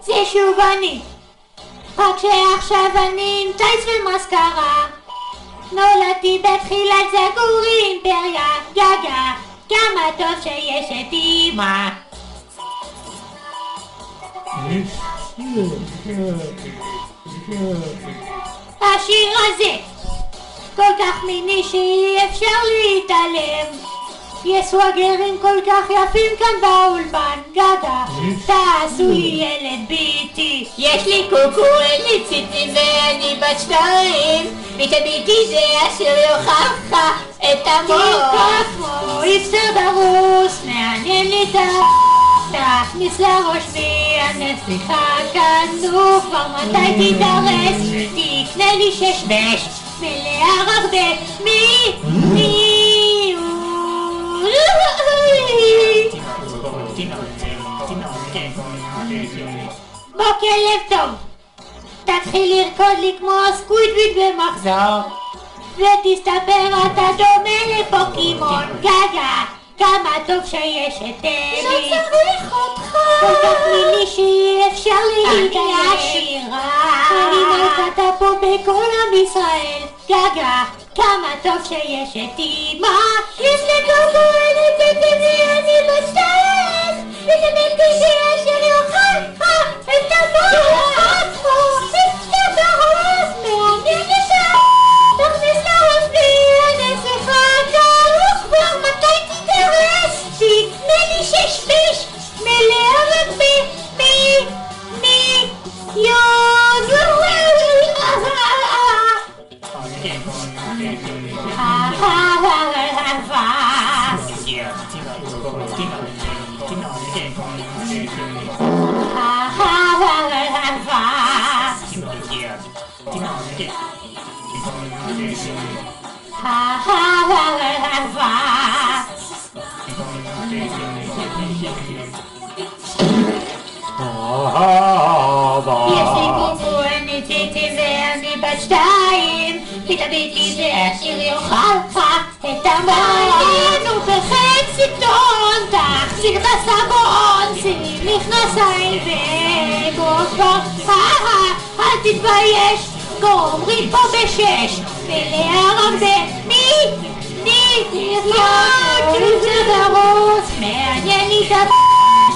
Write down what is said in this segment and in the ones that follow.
זה שוב אני, רק שעכשיו אני עם טייס ומסקרה. נולדתי בתחילת זגורי אימפריה, גגה, כמה טוב שיש את אמא. השיר הזה כל כך מיני שאי אפשר להתעלם. יש סוואגרים כל כך יפים כאן באולפן, גגה, תעשו לי ילד ביטי. יש לי קוקו, אין לי ציצים ואני בת 2. ביטה ביטי זה אשר יוכח לך את המוח. תיקח כמו איפסר דרוס, מעניין לי תכניס לראש והנסיכה כאן, נו כבר מתי תידרס, תקנה לי 6 בש מלאה רק במי בוקר לב טוב, תתחיל לרקוד לי כמו סקווידוויד במחזור ותסתבר אתה דומה לפוקימון, גגה, כמה טוב שיש את אלי. לא צריך אותך. כל כך מיני שאי אפשר להתעלם. אני עשירה, אני מלכת פה בכל עם ישראל, גגה, כמה טוב שיש את אמא. יש לי קוקו, אין לי ציצים ואני בת 2. ביטה ביטי זה אשר יוכח לך את המוח. איפסר דרוס, מעניין לי תכניס לראש והנסיכה כאן, כבר מתי תידרס, תקנה לי 6 בש מלאה רק יש לי קוקו, אין לי ציצים ואני בת 2. ביטה ביטי זה השיר יאכל לך את המעיינו בחצי טון, תחזיר בסבון, שים מכנסיים וגופר, אל תתבייש, גומרים פה ב6 מלאה רק במי איפסר דרוס, מעניין לי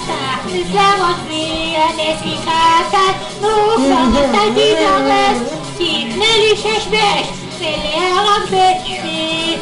תכניס לראש והנסיכה כאן, נו כבר מתי תידרס, תקנה לי 6 בש מלאה רק במי